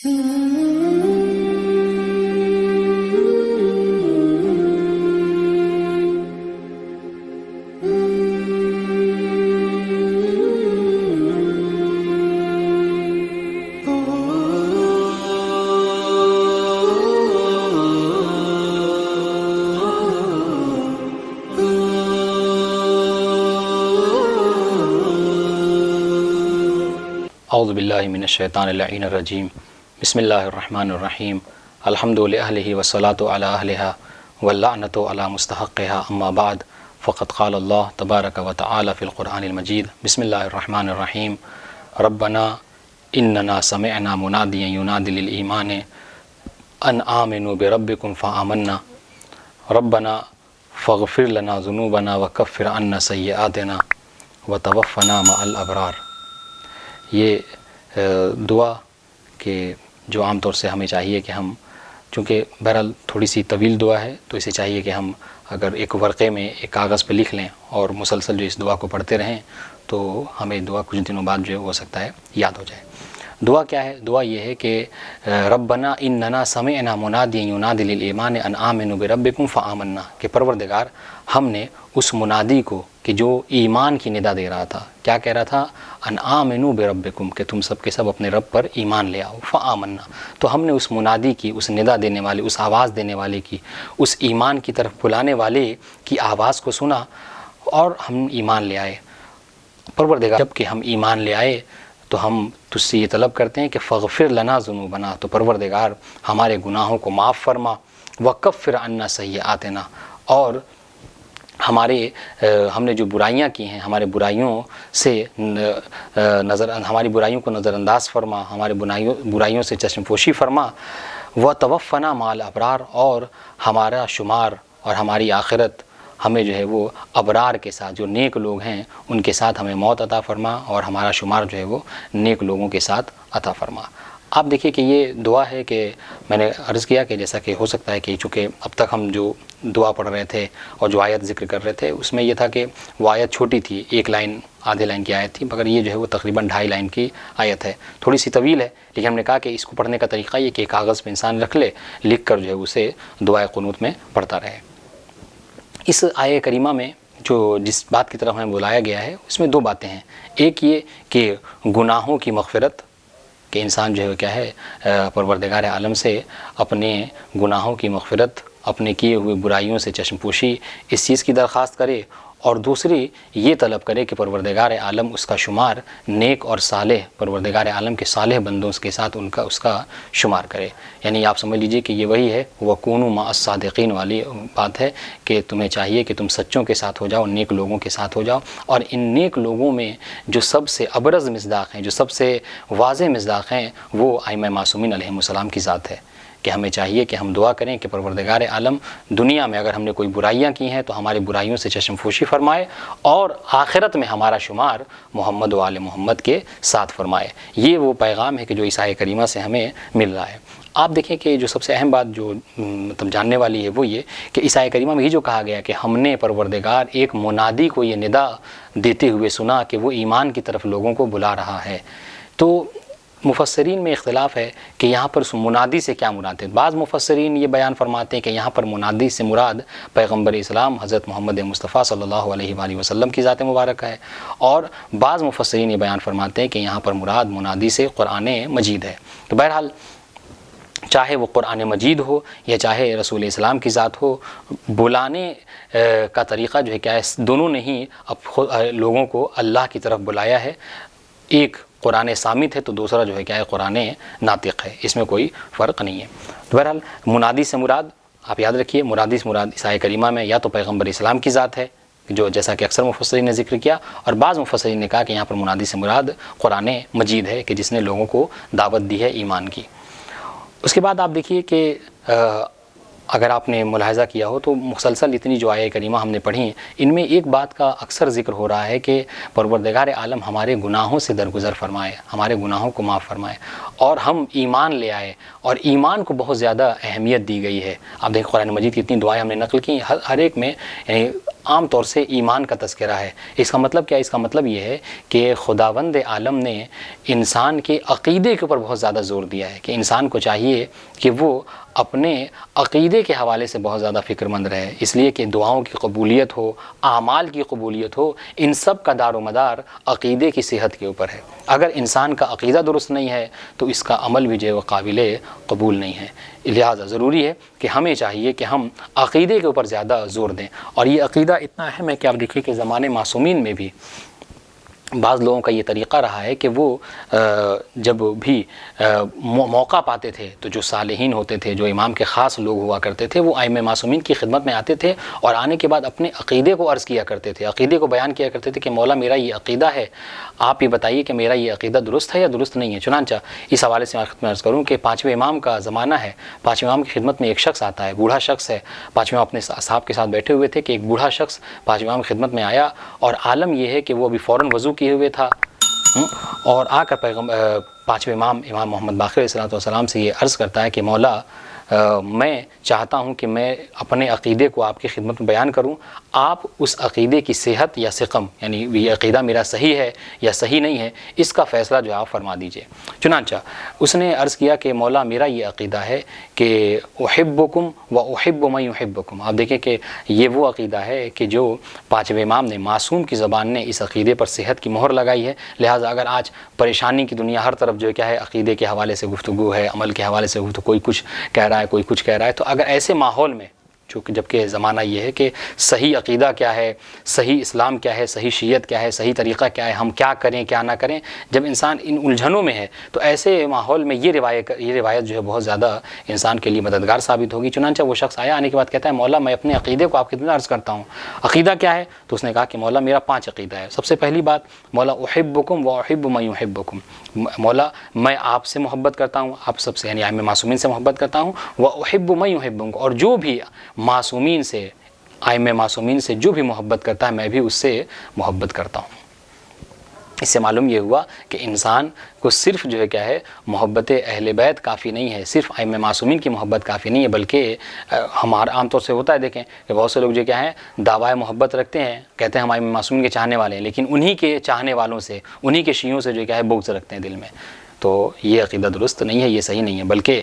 اعوذ باللہ من الشیطان اللعین الرجیم بسم اللہ الرحمن الرحیم الحمد لأہلہ والصلاة علی اہلہا واللعنۃ علی مستحقہا اما بعد فقد قال اللہ تبارک و تعالی فی القرآن المجید بسم اللہ الرحمن الرحیم ربنا اننا سمعنا منادیا ینادی للایمان ان آمنوا بربکم فآمنا ربنا فاغفر لنا ذنوبنا وکفر عنا سیئاتنا وتوفنا مع الابرار۔ یہ دعا کہ جو عام طور سے ہمیں چاہیے کہ ہم، چونکہ بہرحال تھوڑی سی طویل دعا ہے تو اسے چاہیے کہ ہم اگر ایک ورقے میں ایک کاغذ پہ لکھ لیں اور مسلسل جو اس دعا کو پڑھتے رہیں تو ہمیں دعا کچھ دنوں بعد جو ہو سکتا ہے یاد ہو جائے۔ دعا کیا ہے؟ دعا یہ ہے کہ ربنا اننا سمعنا منادیا ینادی للایمان ان آمنوا بربکم فآمنا، کہ پروردگار ہم نے اس منادی کو کہ جو ایمان کی ندا دے رہا تھا، کیا کہہ رہا تھا؟ ان آمنوا بربکم، کہ تم سب کے سب اپنے رب پر ایمان لے آؤ، فآمنا، تو ہم نے اس منادی کی، اس ندا دینے والے، اس آواز دینے والے کی، اس ایمان کی طرف بلانے والے کی آواز کو سنا اور ہم ایمان لے آئے۔ پروردگار جب کہ ہم ایمان لے آئے تو ہم تجھ سے یہ طلب کرتے ہیں کہ فغفر لنا ذنوبنا، تو پروردگار ہمارے گناہوں کو معاف فرما، وکفر عنا سیئاتنا، اور ہم نے جو برائیاں کی ہیں ہمارے برائیوں سے ہماری برائیوں کو نظر انداز فرما، ہمارے برائیوں سے چشم پوشی فرما، وتوفنا مع الابرار، اور ہمارا شمار اور ہماری آخرت ہمیں جو ہے وہ ابرار کے ساتھ، جو نیک لوگ ہیں ان کے ساتھ ہمیں موت عطا فرما، اور ہمارا شمار جو ہے وہ نیک لوگوں کے ساتھ عطا فرما۔ آپ دیکھیے کہ یہ دعا ہے کہ میں نے عرض کیا کہ جیسا کہ ہو سکتا ہے کہ چونکہ اب تک ہم جو دعا پڑھ رہے تھے اور جو آیت ذکر کر رہے تھے اس میں یہ تھا کہ وہ آیت چھوٹی تھی، ایک لائن آدھے لائن کی آیت تھی، مگر یہ جو ہے وہ تقریباً 2.5 لائن کی آیت ہے، تھوڑی سی طویل ہے، لیکن ہم نے کہا کہ اس کو پڑھنے کا طریقہ یہ کہ کاغذ پہ انسان رکھ لے، لکھ کر جو ہے اسے دعائے قنوت میں پڑھتا رہے۔ اس آیہ کریمہ میں جو جس بات کی طرف ہمیں بلایا گیا ہے اس میں 2 باتیں ہیں۔ ایک یہ کہ گناہوں کی مغفرت، کہ انسان جو ہے کیا ہے پروردگار عالم سے اپنے گناہوں کی مغفرت، اپنے کیے ہوئے برائیوں سے چشم پوشی، اس چیز کی درخواست کرے، اور دوسری یہ طلب کرے کہ پروردگار عالم اس کا شمار نیک اور صالح، پروردگار عالم کے صالح بندوں کے ساتھ اس کا شمار کرے۔ یعنی آپ سمجھ لیجئے کہ یہ وہی ہے وَكُونُوا مَعَ الصَّادِقِينَ والی بات ہے کہ تمہیں چاہیے کہ تم سچوں کے ساتھ ہو جاؤ، نیک لوگوں کے ساتھ ہو جاؤ، اور ان نیک لوگوں میں جو سب سے ابرز مصداق ہیں، جو سب سے واضح مصداق ہیں، وہ ائمہ معصومین علیہم السلام کی ذات ہے، کہ ہمیں چاہیے کہ ہم دعا کریں کہ پروردگار عالم دنیا میں اگر ہم نے کوئی برائیاں کی ہیں تو ہماری برائیوں سے چشم پوشی فرمائے، اور آخرت میں ہمارا شمار محمد و آل محمد کے ساتھ فرمائے۔ یہ وہ پیغام ہے کہ جو اس آیہ کریمہ سے ہمیں مل رہا ہے۔ آپ دیکھیں کہ جو سب سے اہم بات جو جاننے والی ہے وہ یہ کہ اس آیہ کریمہ میں یہ جو کہا گیا کہ ہم نے پروردگار ایک منادی کو یہ ندا دیتے ہوئے سنا کہ وہ ایمان کی طرف لوگوں کو بلا رہا ہے، تو مفسرین میں اختلاف ہے کہ یہاں پر منادی سے کیا مراد ہے۔ بعض مفسرین یہ بیان فرماتے ہیں کہ یہاں پر منادی سے مراد پیغمبر اسلام حضرت محمد مصطفیٰ صلی اللہ علیہ وآلہ وسلم کی ذات مبارک ہے، اور بعض مفسرین یہ بیان فرماتے ہیں کہ یہاں پر مراد منادی سے قرآن مجید ہے۔ تو بہرحال چاہے وہ قرآن مجید ہو یا چاہے رسول اسلام کی ذات ہو، بلانے کا طریقہ جو ہے کیا ہے، دونوں نے ہی لوگوں کو اللہ کی طرف بلایا ہے۔ ایک قرآن صامت ہے تو دوسرا جو ہے کیا ہے قرآن ناطق ہے، اس میں کوئی فرق نہیں ہے۔ تو بہرحال منادی سے مراد آپ یاد رکھیے، منادی سے مراد اس آیہ کریمہ میں یا تو پیغمبر اسلام کی ذات ہے، جو جیسا کہ اکثر مفسرین نے ذکر کیا، اور بعض مفسرین نے کہا کہ یہاں پر منادی سے مراد قرآن مجید ہے کہ جس نے لوگوں کو دعوت دی ہے ایمان کی۔ اس کے بعد آپ دیکھیے کہ اگر آپ نے ملاحظہ کیا ہو تو مسلسل اتنی جو آیہ کریمہ ہم نے پڑھی ان میں ایک بات کا اکثر ذکر ہو رہا ہے کہ پروردگار عالم ہمارے گناہوں سے درگزر فرمائے، ہمارے گناہوں کو معاف فرمائے، اور ہم ایمان لے آئے، اور ایمان کو بہت زیادہ اہمیت دی گئی ہے۔ آپ دیکھیں قرآن مجید کی اتنی دعائیں ہم نے نقل کی، ہر ایک میں یعنی عام طور سے ایمان کا تذکرہ ہے۔ اس کا مطلب کیا ہے؟ اس کا مطلب یہ ہے کہ خداوند عالم نے انسان کے عقیدے کے اوپر بہت زیادہ زور دیا ہے کہ انسان کو چاہیے کہ وہ اپنے عقیدے کے حوالے سے بہت زیادہ فکر مند رہے، اس لیے کہ دعاؤں کی قبولیت ہو، اعمال کی قبولیت ہو، ان سب کا دار و مدار عقیدے کی صحت کے اوپر ہے۔ اگر انسان کا عقیدہ درست نہیں ہے تو اس کا عمل بھی جو ہے وہ قابل قبول نہیں ہے۔ لہٰذا ضروری ہے کہ ہمیں چاہیے کہ ہم عقیدے کے اوپر زیادہ زور دیں، اور یہ عقیدہ اتنا اہم ہے کہ آپ دیکھیے کہ زمانے معصومین میں بھی بعض لوگوں کا یہ طریقہ رہا ہے کہ وہ جب بھی موقع پاتے تھے تو جو صالحین ہوتے تھے، جو امام کے خاص لوگ ہوا کرتے تھے، وہ ائمہ معصومین کی خدمت میں آتے تھے اور آنے کے بعد اپنے عقیدے کو عرض کیا کرتے تھے، عقیدے کو بیان کیا کرتے تھے کہ مولا میرا یہ عقیدہ ہے، آپ یہ بتائیے کہ میرا یہ عقیدہ درست ہے یا درست نہیں ہے۔ چنانچہ اس حوالے سے میں عرض کروں کہ پانچویں امام کا زمانہ ہے، پانچویں امام کی خدمت میں ایک شخص آتا ہے، بوڑھا شخص ہے، پانچویں امام اپنے اصحاب کے ساتھ بیٹھے ہوئے تھے کہ ایک بوڑھا شخص پانچویں امام کی خدمت میں آیا، اور عالم یہ ہے کہ وہ ابھی فوراً وضو کیے ہوئے تھا، اور آ کر پانچویں امام محمد باقر علیہ السلام سے یہ عرض کرتا ہے کہ مولا میں چاہتا ہوں کہ میں اپنے عقیدے کو آپ کی خدمت میں بیان کروں، آپ اس عقیدے کی صحت یا سقم، یعنی یہ عقیدہ میرا صحیح ہے یا صحیح نہیں ہے، اس کا فیصلہ جو آپ فرما دیجئے۔ چنانچہ اس نے عرض کیا کہ مولا میرا یہ عقیدہ ہے کہ احبکم و احب من یحبکم۔ آپ دیکھیں کہ یہ وہ عقیدہ ہے کہ جو پانچویں امام نے، معصوم کی زبان نے اس عقیدے پر صحت کی مہر لگائی ہے۔ لہٰذا اگر آج پریشانی کی دنیا ہر طرف جو ہے کیا ہے، عقیدے کے حوالے سے گفتگو ہے، عمل کے حوالے سے گفتگو، کوئی کچھ کہہ رہا ہے، کوئی کچھ کہہ رہا ہے، تو اگر ایسے ماحول میں جبکہ زمانہ یہ ہے کہ صحیح عقیدہ کیا ہے، صحیح اسلام کیا ہے، صحیح شیعت کیا ہے، صحیح طریقہ کیا ہے، ہم کیا کریں کیا نہ کریں، جب انسان ان الجھنوں میں ہے تو ایسے ماحول میں یہ روایت جو ہے بہت زیادہ انسان کے لیے مددگار ثابت ہوگی۔ چنانچہ وہ شخص آیا، آنے کے بعد کہتا ہے مولا میں اپنے عقیدے کو آپ کی خدمت میں عرض کرتا ہوں۔ عقیدہ کیا ہے؟ تو اس نے کہا کہ مولا میرا 5 عقیدہ ہے۔ سب سے پہلی بات، مولا احبکم و احب من یحبکم، مولا میں آپ سے محبت کرتا ہوں، آپ سب سے یعنی ائمہ معصومین سے محبت کرتا ہوں، و احب من یحبکم، اور جو بھی معصومین سے، ائمہ معصومین سے جو بھی محبت کرتا ہے میں بھی اس سے محبت کرتا ہوں۔ اس سے معلوم یہ ہوا کہ انسان کو صرف جو ہے کیا ہے، محبت اہل بیت کافی نہیں ہے، صرف ائمہ معصومین کی محبت کافی نہیں ہے، بلکہ ہمارا عام طور سے ہوتا ہے، دیکھیں کہ بہت سے لوگ جو کیا ہیں دعویٰ محبت رکھتے ہیں، کہتے ہیں ہم ائمہ معصومین کے چاہنے والے ہیں، لیکن انہی کے چاہنے والوں سے، انہی کے شیعوں سے جو کیا ہے بغض رکھتے ہیں دل میں۔ تو یہ عقیدہ درست نہیں ہے، یہ صحیح نہیں ہے، بلکہ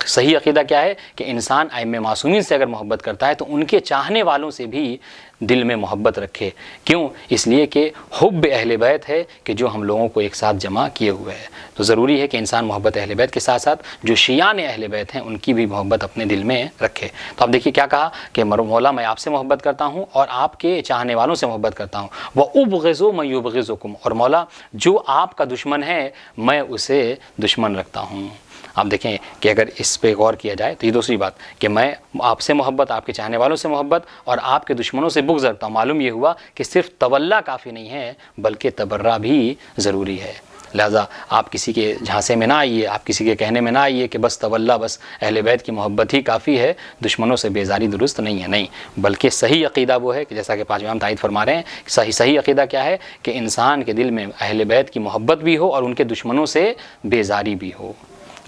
صحیح عقیدہ کیا ہے کہ انسان ائمہ معصومین سے اگر محبت کرتا ہے تو ان کے چاہنے والوں سے بھی دل میں محبت رکھے۔ کیوں؟ اس لیے کہ حب اہل بیت ہے کہ جو ہم لوگوں کو ایک ساتھ جمع کیے ہوئے ہے۔ تو ضروری ہے کہ انسان محبت اہل بیت کے ساتھ ساتھ جو شیعان اہل بیت ہیں ان کی بھی محبت اپنے دل میں رکھے۔ تو آپ دیکھیے کیا کہا کہ مولا میں آپ سے محبت کرتا ہوں اور آپ کے چاہنے والوں سے محبت کرتا ہوں، وَأُبْغِضُ مَن يُبْغِضُكُمْ، اور مولا جو آپ کا دشمن ہے میں اسے دشمن رکھتا ہوں۔ آپ دیکھیں کہ اگر اس پہ غور کیا جائے تو یہ دوسری بات کہ میں آپ سے محبت، آپ کے چاہنے والوں سے محبت اور آپ کے دشمنوں سے بغض رکھتا ہوں، معلوم یہ ہوا کہ صرف تولا کافی نہیں ہے بلکہ تبرہ بھی ضروری ہے۔ لہٰذا آپ کسی کے جھانسے میں نہ آئیے، آپ کسی کے کہنے میں نہ آئیے کہ بس تولا، بس اہل بیت کی محبت ہی کافی ہے، دشمنوں سے بیزاری درست نہیں ہے، نہیں، بلکہ صحیح عقیدہ وہ ہے کہ جیسا کہ پانچویں امام تائید فرما رہے ہیں، صحیح عقیدہ کیا ہے کہ انسان کے دل میں اہل بیت کی محبت بھی ہو اور ان کے دشمنوں سے بیزاری بھی ہو۔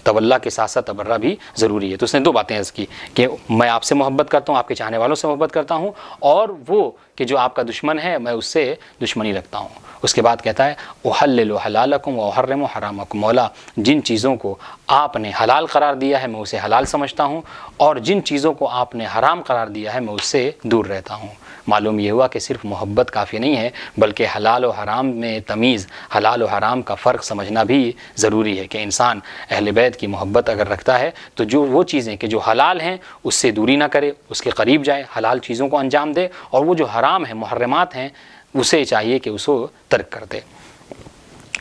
تولا کے ساتھ ساتھ تبرہ بھی ضروری ہے۔ تو اس نے 2 باتیں عرض کی کہ میں آپ سے محبت کرتا ہوں، آپ کے چاہنے والوں سے محبت کرتا ہوں، اور وہ کہ جو آپ کا دشمن ہے میں اس سے دشمنی رکھتا ہوں۔ اس کے بعد کہتا ہے احلل حلالکم واحرم حرامکم، مولا جن چیزوں کو آپ نے حلال قرار دیا ہے میں اسے حلال سمجھتا ہوں، اور جن چیزوں کو آپ نے حرام قرار دیا ہے میں اس سے دور رہتا ہوں۔ معلوم یہ ہوا کہ صرف محبت کافی نہیں ہے بلکہ حلال و حرام میں تمیز، حلال و حرام کا فرق سمجھنا بھی ضروری ہے کہ انسان اہل بیت کی محبت اگر رکھتا ہے تو جو وہ چیزیں کہ جو حلال ہیں اس سے دوری نہ کرے، اس کے قریب جائے، حلال چیزوں کو انجام دے، اور وہ جو حرام ہیں، محرمات ہیں، اسے چاہیے کہ اس کو ترک کر دے۔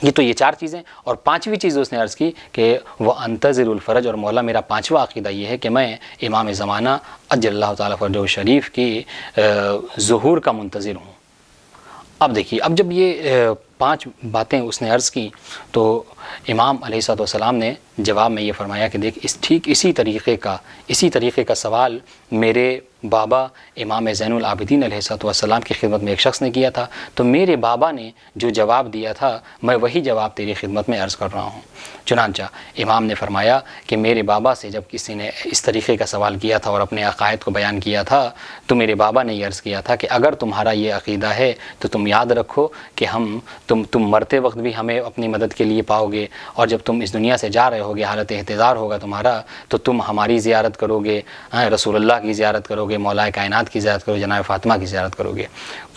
یہ تو یہ 4 چیزیں، اور 5ویں چیز اس نے عرض کی کہ وہ انتظر الفرج، اور مولا میرا 5واں عقیدہ یہ ہے کہ میں امام زمانہ عجل اللہ تعالیٰ فرجہ شریف کی ظہور کا منتظر ہوں۔ اب دیکھیے، اب جب یہ 5 باتیں اس نے عرض کی تو امام علیہ السلام نے جواب میں یہ فرمایا کہ دیکھ اسی طریقے کا سوال میرے بابا امام زین العابدین علیہ السلام کی خدمت میں ایک شخص نے کیا تھا، تو میرے بابا نے جو جواب دیا تھا میں وہی جواب تیری خدمت میں عرض کر رہا ہوں۔ چنانچہ امام نے فرمایا کہ میرے بابا سے جب کسی نے اس طریقے کا سوال کیا تھا اور اپنے عقائد کو بیان کیا تھا تو میرے بابا نے یہ عرض کیا تھا کہ اگر تمہارا یہ عقیدہ ہے تو تم یاد رکھو کہ تم مرتے وقت بھی ہمیں اپنی مدد کے لیے پاؤ گے، اور جب تم اس دنیا سے جا رہے ہوگے، حالت احتضار ہوگا تمہارا، تو تم ہماری زیارت کرو گے، رسول اللہ کی زیارت کرو گے، مولا کائنات کی زیارت کرو گے، جناب فاطمہ کی زیارت کرو گے۔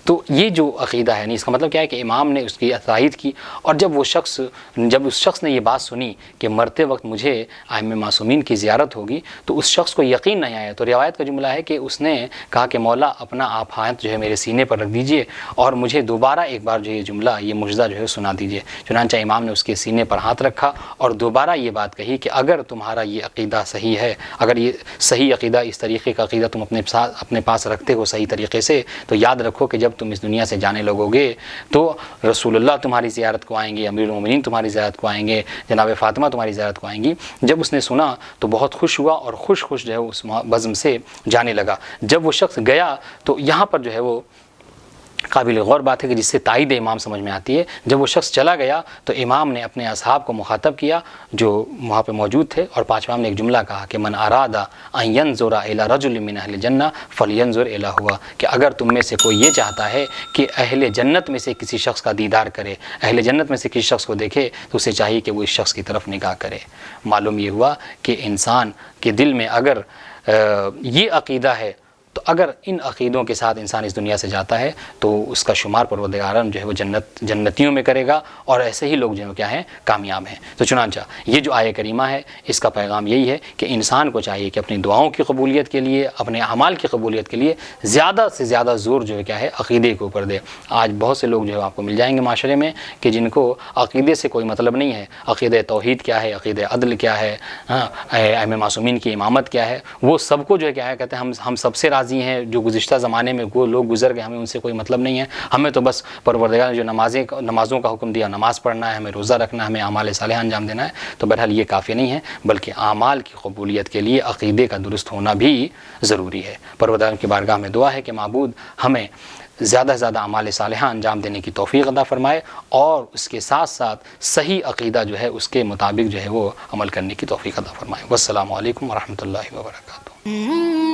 تو یہ جو عقیدہ ہے، نہیں اس کا مطلب کیا ہے کہ امام نے اس کی تائید کی، اور جب اس شخص نے یہ بات سنی کہ مرتے وقت مجھے ائمہ معصومین کی زیارت ہوگی تو اس شخص کو یقین نہیں آیا۔ تو روایت کا جملہ ہے کہ اس نے کہا کہ مولا اپنا آپ ہاتھ جو ہے میرے سینے پر رکھ دیجئے اور مجھے دوبارہ ایک بار جو یہ جملہ، یہ معجزہ جو ہے سنا دیجئے۔ چنانچہ امام نے اس کے سینے پر ہاتھ رکھا اور دوبارہ یہ بات کہی کہ اگر تمہارا یہ عقیدہ صحیح ہے، اگر یہ صحیح عقیدہ، اس طریقے کا عقیدہ تم اپنے پاس رکھتے ہو صحیح طریقے سے، تو یاد رکھو کہ جب تم اس دنیا سے جانے لگو گے تو رسول اللہ تمہاری زیارت کو آئیں گے، امیر المومنین تمہاری زیارت کو آئیں گے، جناب فاطمہ تمہاری زیارت کو آئیں گی۔ جب اس نے سنا تو بہت خوش ہوا اور خوش جو ہے اس بزم سے جانے لگا۔ جب وہ شخص گیا تو یہاں پر جو ہے وہ قابل غور بات ہے کہ جس سے تائید امام سمجھ میں آتی ہے، جب وہ شخص چلا گیا تو امام نے اپنے اصحاب کو مخاطب کیا جو وہاں پہ موجود تھے، اور پانچواں نے ایک جملہ کہا کہ من اراد ان ينظر الى رجل من اہل الجنہ فلینظر الی ہوا، کہ اگر تم میں سے کوئی یہ چاہتا ہے کہ اہل جنت میں سے کسی شخص کا دیدار کرے، اہل جنت میں سے کسی شخص کو دیکھے، تو اسے چاہیے کہ وہ اس شخص کی طرف نگاہ کرے۔ معلوم یہ ہوا کہ انسان کے دل میں اگر یہ عقیدہ ہے تو اگر ان عقیدوں کے ساتھ انسان اس دنیا سے جاتا ہے تو اس کا شمار پروردگارم جو ہے وہ جنتیوں میں کرے گا، اور ایسے ہی لوگ جو کیا ہیں، کامیاب ہیں۔ تو چنانچہ یہ جو آیہ کریمہ ہے اس کا پیغام یہی ہے کہ انسان کو چاہیے کہ اپنی دعاؤں کی قبولیت کے لیے، اپنے اعمال کی قبولیت کے لیے زیادہ سے زیادہ زور جو ہے کیا ہے، عقیدے کے اوپر دے۔ آج بہت سے لوگ جو ہے آپ کو مل جائیں گے معاشرے میں کہ جن کو عقیدے سے کوئی مطلب نہیں ہے، عقیدہ توحید کیا ہے، عقیدہ عدل کیا ہے، ائمہ معصومین کی امامت کیا ہے، وہ سب کو جو ہے کیا ہے کہتے ہیں ہم سب سے راضی ہیں، جو گزشتہ زمانے میں وہ لوگ گزر گئے ہمیں ان سے کوئی مطلب نہیں ہے، ہمیں تو بس پروردگار نے جو نمازوں کا حکم دیا، نماز پڑھنا ہے، ہمیں روزہ رکھنا ہے، ہمیں اعمال صالحہ انجام دینا ہے۔ تو بہرحال یہ کافی نہیں ہے، بلکہ اعمال کی قبولیت کے لیے عقیدے کا درست ہونا بھی ضروری ہے۔ پروردگار کی بارگاہ میں دعا ہے کہ معبود ہمیں زیادہ سے زیادہ اعمال صالحہ انجام دینے کی توفیق عطا فرمائے، اور اس کے ساتھ ساتھ صحیح عقیدہ جو ہے اس کے مطابق جو ہے وہ عمل کرنے کی توفیق عطا فرمائے۔ والسلام علیکم ورحمۃ اللہ وبرکاتہ۔